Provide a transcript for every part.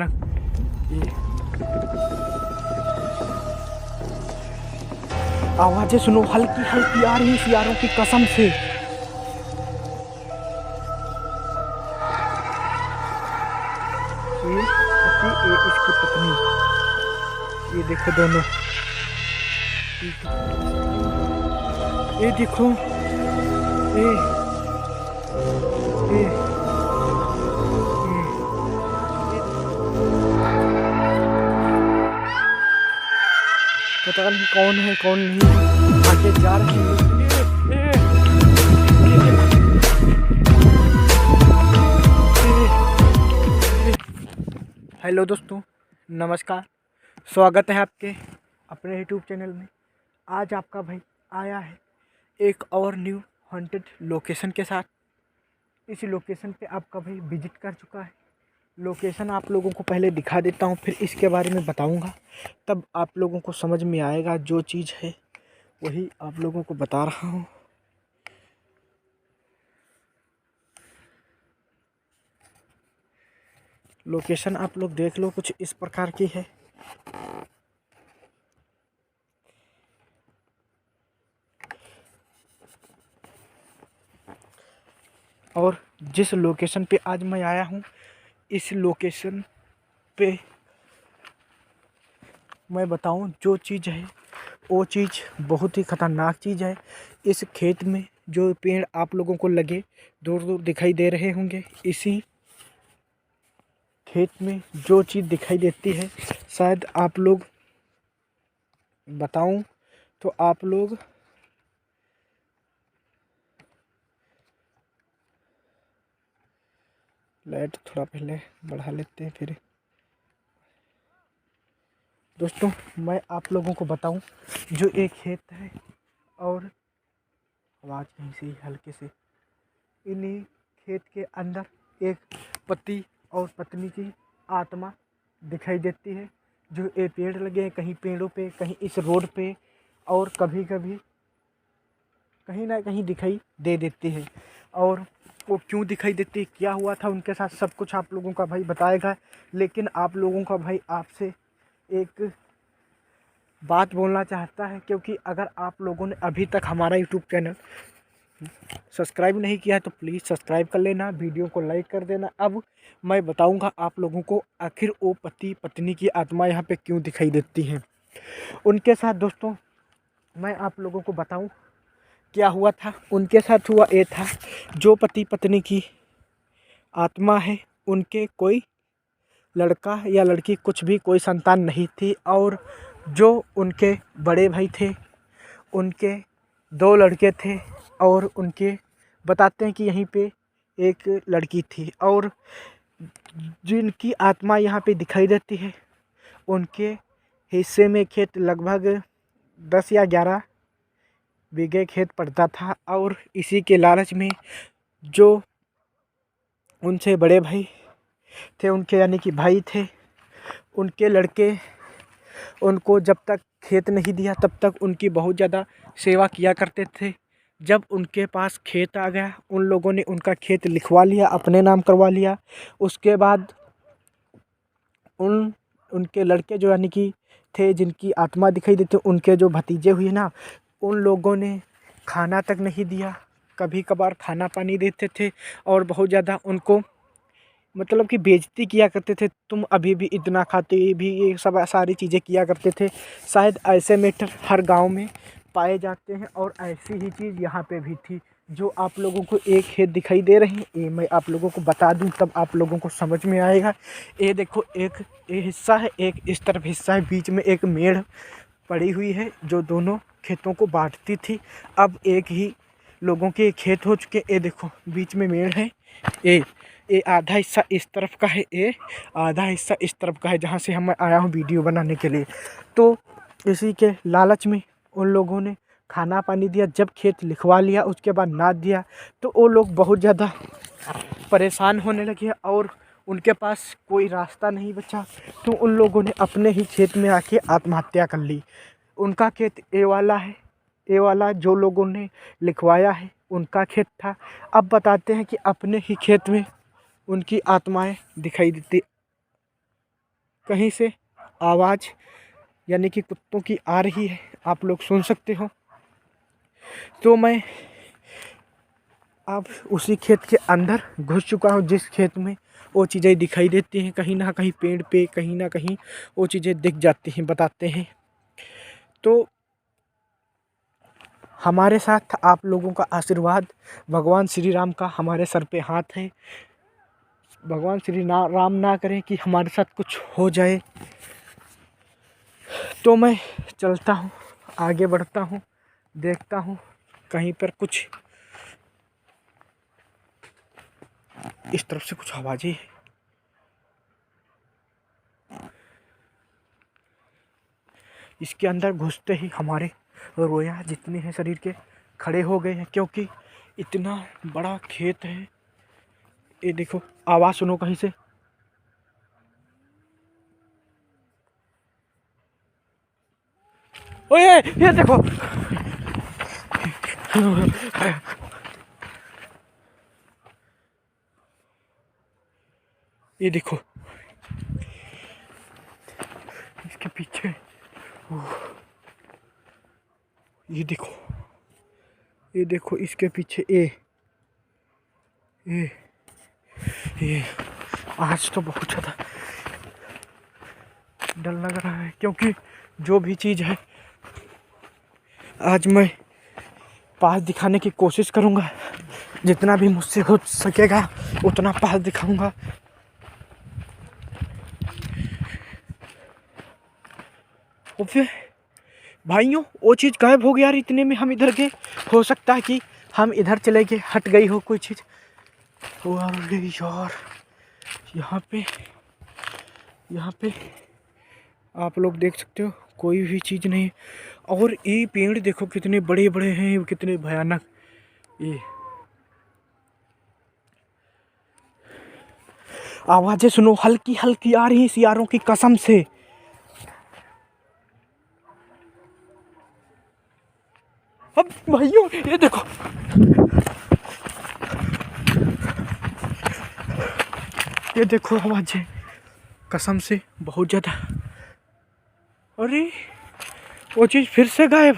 भयानक। ये आवाजें सुनो, हल्की हल्की आ रही सियारों की कसम से। ये पति, ये इसकी पत्नी, ये देखो दोनों, ये देखो, ये ये पता नहीं कौन है कौन नहीं, आगे जा रहे हैं। हेलो दोस्तों, नमस्कार, स्वागत है आपके अपने यूट्यूब चैनल में। आज आपका भाई आया है एक और न्यू हॉन्टेड लोकेशन के साथ। इस लोकेशन पे आपका भाई विजिट कर चुका है। लोकेशन आप लोगों को पहले दिखा देता हूँ, फिर इसके बारे में बताऊँगा, तब आप लोगों को समझ में आएगा। जो चीज़ है वही आप लोगों को बता रहा हूँ। लोकेशन आप लोग देख लो, कुछ इस प्रकार की है। और जिस लोकेशन पे आज मैं आया हूँ, इस लोकेशन पे मैं बताऊँ, जो चीज़ है वो चीज़ बहुत ही ख़तरनाक चीज़ है। इस खेत में जो पेड़ आप लोगों को लगे दूर दूर दिखाई दे रहे होंगे, इसी खेत में जो चीज़ दिखाई देती है, शायद आप लोग बताऊं तो आप लोग लाइट थोड़ा पहले बढ़ा लेते हैं। फिर दोस्तों, मैं आप लोगों को बताऊं, जो एक खेत है और आवाज़ कहीं से हल्के से, इन्हीं खेत के अंदर एक पति और पत्नी की आत्मा दिखाई देती है। जो ये पेड़ लगे हैं, कहीं पेड़ों पे, कहीं इस रोड पे, और कभी कभी कहीं ना कहीं दिखाई दे देती है। और वो क्यों दिखाई देती है, क्या हुआ था उनके साथ, सब कुछ आप लोगों का भाई बताएगा। लेकिन आप लोगों का भाई आपसे एक बात बोलना चाहता है, क्योंकि अगर आप लोगों ने अभी तक हमारा यूट्यूब चैनल सब्सक्राइब नहीं किया है तो प्लीज़ सब्सक्राइब कर लेना, वीडियो को लाइक कर देना। अब मैं बताऊंगा आप लोगों को आखिर वो पति पत्नी की आत्मा यहाँ पे क्यों दिखाई देती है उनके साथ। दोस्तों, मैं आप लोगों को बताऊं क्या हुआ था उनके साथ। हुआ ये था, जो पति पत्नी की आत्मा है, उनके कोई लड़का या लड़की, कुछ भी कोई संतान नहीं थी। और जो उनके बड़े भाई थे, उनके 2 लड़के थे, और उनके बताते हैं कि यहीं पे एक लड़की थी। और जिनकी आत्मा यहाँ पे दिखाई देती है, उनके हिस्से में खेत लगभग 10 या 11 बीघे खेत पड़ता था। और इसी के लालच में जो उनसे बड़े भाई थे, उनके यानी कि भाई थे, उनके लड़के उनको जब तक खेत नहीं दिया तब तक उनकी बहुत ज़्यादा सेवा किया करते थे। जब उनके पास खेत आ गया, उन लोगों ने उनका खेत लिखवा लिया, अपने नाम करवा लिया। उसके बाद उनके लड़के जो यानी कि थे, जिनकी आत्मा दिखाई देती, उनके जो भतीजे हुए ना, उन लोगों ने खाना तक नहीं दिया। कभी कभार खाना पानी देते थे और बहुत ज़्यादा उनको मतलब कि बेइज्जती किया करते थे। तुम अभी भी इतना खाते भी, ये सब सारी चीज़ें किया करते थे। शायद ऐसे मैटर हर गांव में पाए जाते हैं, और ऐसी ही चीज़ यहाँ पे भी थी। जो आप लोगों को एक खेत दिखाई दे रहे हैं, ये मैं आप लोगों को बता दूं, तब आप लोगों को समझ में आएगा। ये देखो, एक ये हिस्सा है, एक इस तरफ हिस्सा है, बीच में एक मेड़ पड़ी हुई है जो दोनों खेतों को बांटती थी। अब एक ही लोगों के खेत हो चुके। ये देखो, बीच में मेड़ है। ये आधा हिस्सा इस तरफ का है, ये आधा हिस्सा इस तरफ का है, जहाँ से हम आया हूँ वीडियो बनाने के लिए। तो इसी के लालच में उन लोगों ने खाना पानी दिया। जब खेत लिखवा लिया, उसके बाद ना दिया, तो वो लोग बहुत ज़्यादा परेशान होने लगे और उनके पास कोई रास्ता नहीं बचा। तो उन लोगों ने अपने ही खेत में आके आत्महत्या कर ली। उनका खेत ए वाला है, ए वाला जो लोगों ने लिखवाया है उनका खेत था। अब बताते हैं कि अपने ही खेत में उनकी आत्माएं दिखाई देती। कहीं से आवाज़ यानी कि कुत्तों की आ रही है, आप लोग सुन सकते हो। तो मैं अब उसी खेत के अंदर घुस चुका हूँ जिस खेत में वो चीज़ें दिखाई देती हैं, कहीं ना कहीं पेड़ पे कहीं ना कहीं वो चीज़ें दिख जाती हैं, बताते हैं। तो हमारे साथ आप लोगों का आशीर्वाद, भगवान श्री राम का हमारे सर पे हाथ है। भगवान श्री राम ना करें कि हमारे साथ कुछ हो जाए। तो मैं चलता हूँ, आगे बढ़ता हूँ, देखता हूँ कहीं पर कुछ इस तरफ से कुछ आवाज़ें। इसके अंदर घुसते ही हमारे रोया जितने हैं शरीर के खड़े हो गए हैं, क्योंकि इतना बड़ा खेत है। ये देखो, आवाज़ सुनो कहीं से। ओए ये देखो, ये देखो इसके पीछे, ये देखो, ये देखो इसके पीछे ये आज तो बहुत ज़्यादा डर लग रहा है, क्योंकि जो भी चीज़ है आज मैं पास दिखाने की कोशिश करूँगा, जितना भी मुझसे हो सकेगा उतना पास दिखाऊँगा। और फिर भाइयों वो चीज़ गायब हो गया यार, इतने में हम इधर गए। हो सकता है कि हम इधर चले गए, हट गई हो कोई चीज़। अरे यार, यहाँ पे आप लोग देख सकते हो कोई भी चीज़ नहीं। और ये पेड़ देखो कितने बड़े बड़े हैं, कितने भयानक। ये आवाज़ें सुनो, हल्की हल्की आ रही है सियारों की कसम से। अब भाइयों ये देखो, ये देखो आवाज़ें कसम से बहुत ज़्यादा। अरे वो चीज़ फिर से गायब,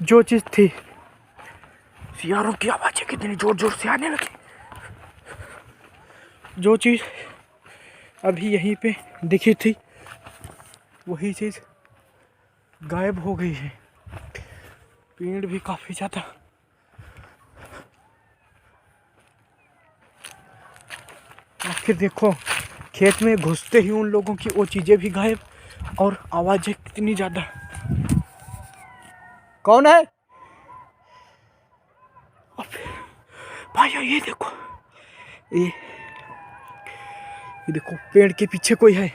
जो चीज़ थी। सियारों की आवाज़ें कितनी जोर जोर से आने लगी। जो चीज़ अभी यहीं पे दिखी थी वही चीज़ गायब हो गई है। पेड़ भी काफ़ी ज़्यादा। आखिर देखो, खेत में घुसते ही उन लोगों की वो चीज़ें भी गायब, और आवाज़ें कितनी ज़्यादा। कौन है भाई? ये देखो, ये देखो पेड़ के पीछे कोई है।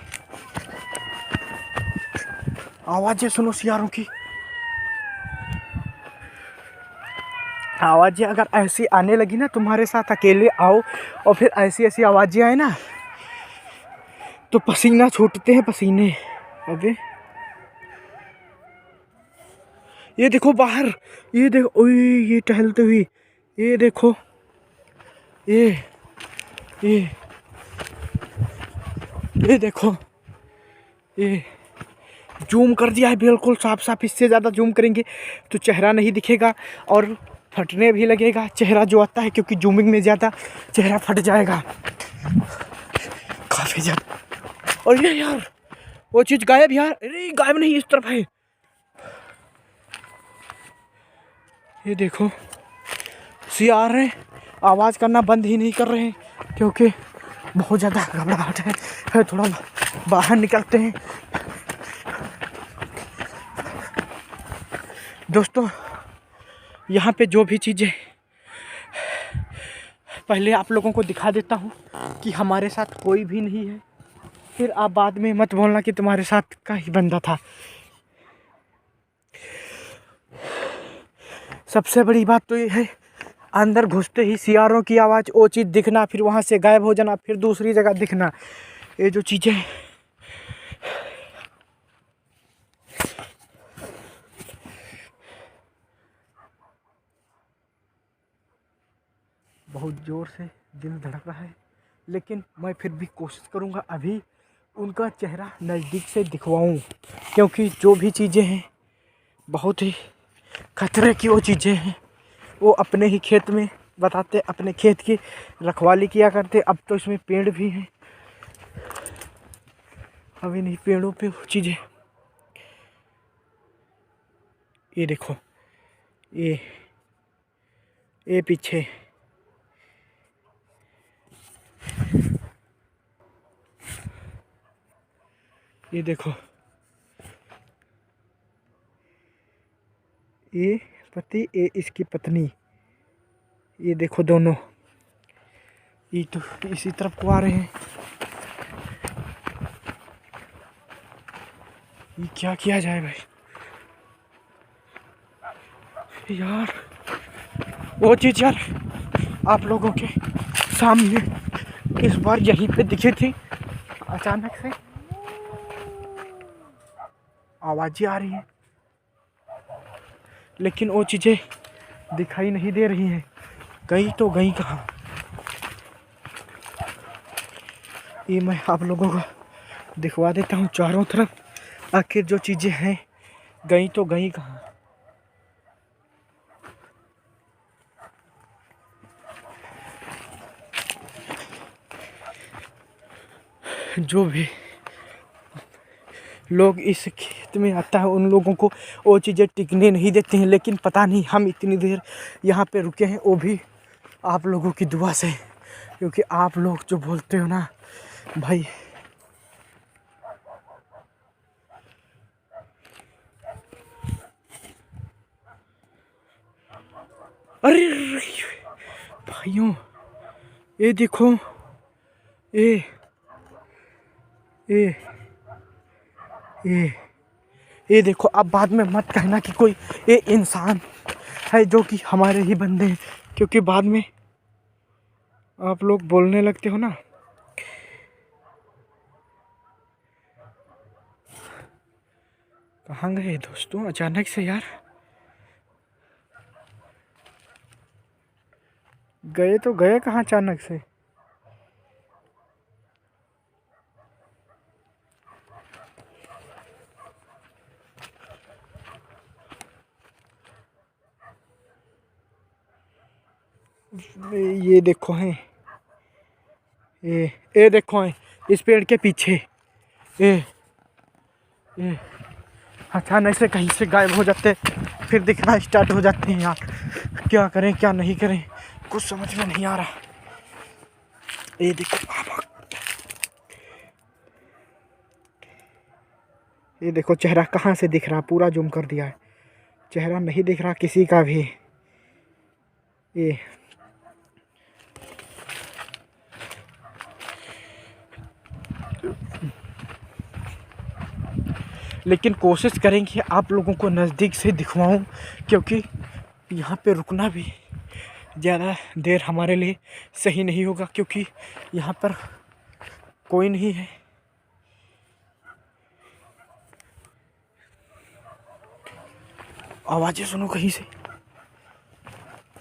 आवाज़ें सुनो सियारों की। आवाज़ें अगर ऐसी आने लगी ना, तुम्हारे साथ अकेले आओ और फिर ऐसी ऐसी आवाज़ें आए ना, तो पसीना छूटते हैं पसीने। अबे ये देखो बाहर, ये देखो, ओए ये टहलते हुए, ये देखो, ये ये ये देखो, ये जूम कर दिया है बिल्कुल साफ साफ। इससे ज़्यादा जूम करेंगे तो चेहरा नहीं दिखेगा और फटने भी लगेगा चेहरा जो आता है, क्योंकि जूमिंग में ज़्यादा चेहरा फट जाएगा काफ़ी ज़्यादा। और ये यार वो चीज़ गायब यार। अरे गायब नहीं, इस तरफ है। ये देखो सियार रहे, आवाज़ करना बंद ही नहीं कर रहे हैं, क्योंकि बहुत ज़्यादा घबराहट है। थोड़ा बाहर निकलते हैं दोस्तों। यहाँ पे जो भी चीज़ें, पहले आप लोगों को दिखा देता हूँ कि हमारे साथ कोई भी नहीं है, फिर आप बाद में मत बोलना कि तुम्हारे साथ का ही बंदा था। सबसे बड़ी बात तो ये है, अंदर घुसते ही सियारों की आवाज़, वो चीज़ दिखना, फिर वहाँ से गायब हो जाना, फिर दूसरी जगह दिखना। ये जो चीज़ें बहुत ज़ोर से दिल धड़क रहा है, लेकिन मैं फिर भी कोशिश करूँगा अभी उनका चेहरा नज़दीक से दिखवाऊं, क्योंकि जो भी चीज़ें हैं बहुत ही खतरे की वो चीज़ें हैं। वो अपने ही खेत में बताते, अपने खेत की रखवाली किया करते। अब तो इसमें पेड़ भी हैं, अब इन्हीं पेड़ों पे वो चीज़ें, ये देखो, ये पीछे ये देखो, ये पति, ये इसकी पत्नी, ये देखो दोनों, ये तो इसी तरफ को आ रहे हैं। ये क्या किया जाए भाई यार, वो चीज़ यार आप लोगों के सामने इस बार यहीं पे दिखी थी। अचानक से आवाज़ें आ रही हैं, लेकिन वो चीज़ें दिखाई नहीं दे रही हैं। गई तो गई कहाँ? ये मैं आप लोगों को दिखवा देता हूँ चारों तरफ, आखिर जो चीज़ें हैं गई तो गई कहाँ। जो भी लोग इस खेत में आता है उन लोगों को वो चीज़ें टिकने नहीं देती हैं, लेकिन पता नहीं हम इतनी देर यहाँ पे रुके हैं वो भी आप लोगों की दुआ से, क्योंकि आप लोग जो बोलते हो ना भाई, अरे भाइयों ये देखो, ये ये ये ये देखो। अब बाद में मत कहना कि कोई ये इंसान है जो कि हमारे ही बंदे हैं, क्योंकि बाद में आप लोग बोलने लगते हो ना। कहाँ गए दोस्तों अचानक से यार? गए तो गए कहाँ अचानक से? ये देखो हैं, ये देखो हैं इस पेड़ के पीछे, ये अचानक से कहीं से गायब हो जाते, फिर दिखना स्टार्ट हो जाते हैं यार। क्या करें क्या नहीं करें कुछ समझ में नहीं आ रहा। ये देखो, ये देखो चेहरा कहाँ से दिख रहा, पूरा जूम कर दिया है, चेहरा नहीं दिख रहा किसी का भी। ये लेकिन कोशिश करेंगे आप लोगों को नज़दीक से दिखवाऊं, क्योंकि यहाँ पे रुकना भी ज़्यादा देर हमारे लिए सही नहीं होगा, क्योंकि यहाँ पर कोई नहीं है। आवाज़ें सुनो कहीं से।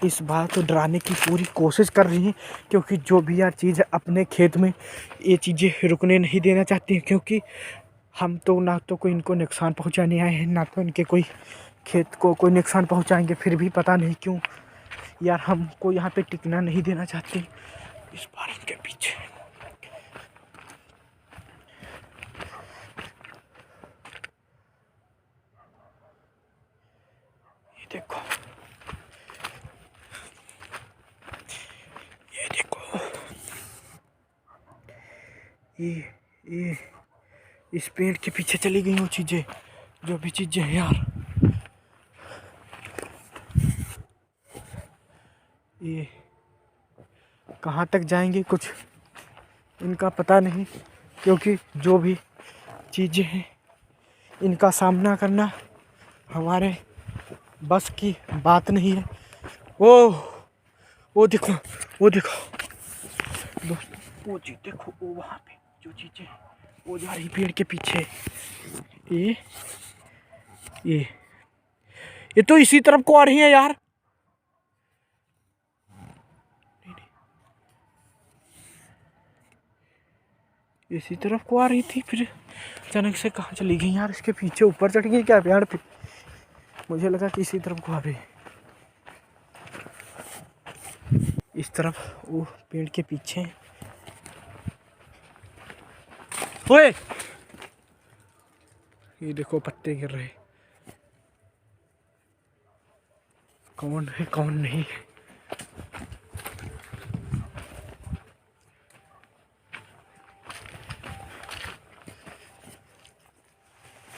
इस बार तो डराने की पूरी कोशिश कर रही हैं, क्योंकि जो भी यार चीज़ है अपने खेत में ये चीज़ें रुकने नहीं देना चाहती हैं, क्योंकि हम तो ना तो कोई इनको नुकसान पहुंचाने आए हैं, ना तो इनके कोई खेत को कोई नुकसान पहुंचाएंगे। फिर भी पता नहीं क्यों यार हमको यहाँ पे टिकना नहीं देना चाहते इस बार इनके पीछे। ये देखो, ये देखो, ये इस पेड़ के पीछे चली गई वो चीज़ें, जो भी चीज़ें हैं यार। ये कहाँ तक जाएंगे कुछ इनका पता नहीं, क्योंकि जो भी चीज़ें हैं इनका सामना करना हमारे बस की बात नहीं है। वो देखो, वो देखो दोस्तों, वो चीज़ देखो, वो वहाँ पे जो चीज़ें वो जा रही पेड़ के पीछे। ये ये ये तो इसी तरफ को आ रही है यार। इसी तरफ को आ रही थी, फिर अचानक से कहाँ चली गई यार? इसके पीछे ऊपर चढ़ गई क्या पेड़ पे? मुझे लगा कि इसी तरफ को आ रही। इस तरफ वो पेड़ के पीछे। ओए, ये देखो पत्ते गिर रहे। कौन है कौन नहीं?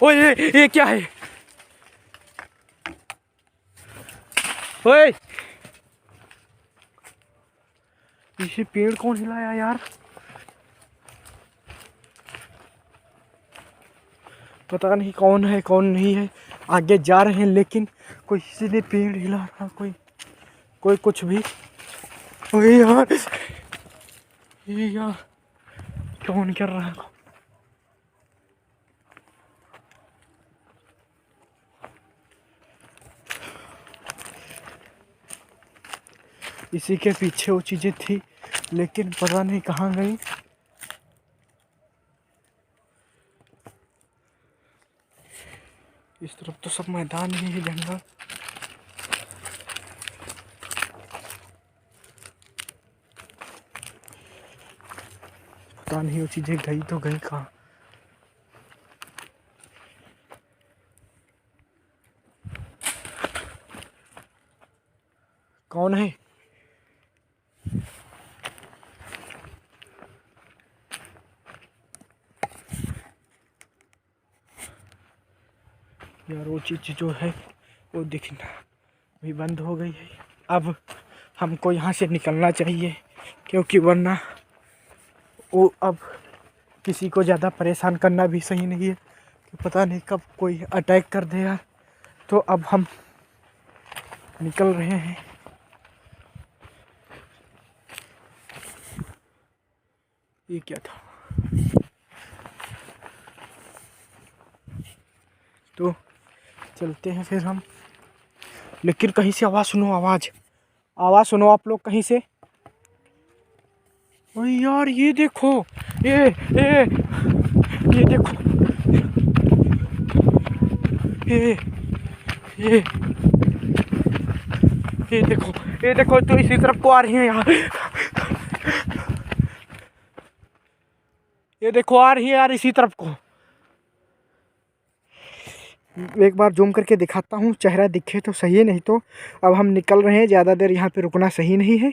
ओए ये क्या है? ओए, ये पेड़ कौन हिलाया यार? पता नहीं कौन है कौन नहीं है। आगे जा रहे हैं लेकिन कोई किसी ने पेड़ हिला रहा, कोई कुछ भी। ओए यार, ये यार कौन कर रहा है? इसी के पीछे वो चीजें थी लेकिन पता नहीं कहाँ गई। इस तरफ तो सब मैदान ही है, जंगल। पता नहीं वो चीजें गई तो गई कहाँ। कौन है? यार वो चीज़ जो है वो दिखना भी बंद हो गई है। अब हमको यहाँ से निकलना चाहिए क्योंकि वरना वो अब किसी को ज़्यादा परेशान करना भी सही नहीं है कि पता नहीं कब कोई अटैक कर दे यार। तो अब हम निकल रहे हैं। ये क्या था? तो चलते हैं फिर हम। लेकिन कहीं से आवाज़ सुनो, आवाज़ सुनो आप लोग कहीं से। ओए यार ये देखो, ये देखो, ये देखो तो इसी तरफ को आ रही है यार। ये देखो आ रही है यार इसी तरफ को। एक बार जूम करके दिखाता हूँ, चेहरा दिखे तो सही है, नहीं तो अब हम निकल रहे हैं। ज़्यादा देर यहाँ पे रुकना सही नहीं है।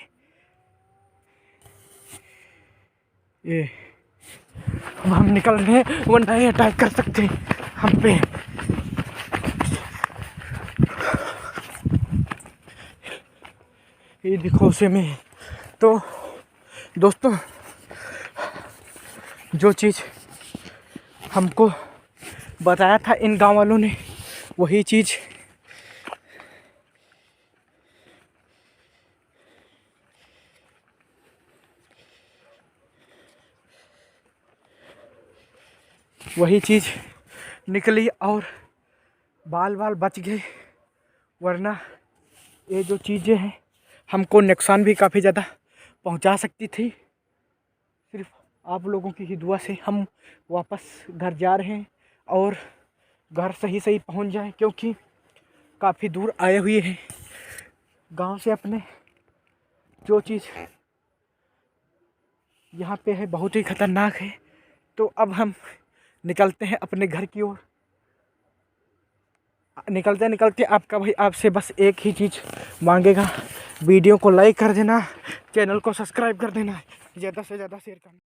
ये अब हम निकल रहे हैं वरना ये अटैक कर सकते हैं हम पे। ये देखो उसे में। तो दोस्तों, जो चीज़ हमको बताया था इन गांव वालों ने, वही चीज़ निकली और बाल बच गए। वरना ये जो चीज़ें हैं हमको नुकसान भी काफ़ी ज़्यादा पहुंचा सकती थी। सिर्फ आप लोगों की ही दुआ से हम वापस घर जा रहे हैं और घर सही पहुंच जाए, क्योंकि काफ़ी दूर आए हुए हैं गांव से अपने। जो चीज़ यहाँ पे है बहुत ही ख़तरनाक है। तो अब हम निकलते हैं अपने घर की ओर। निकलते आपका भाई आपसे बस एक ही चीज़ मांगेगा, वीडियो को लाइक कर देना, चैनल को सब्सक्राइब कर देना, ज़्यादा से ज़्यादा शेयर करना।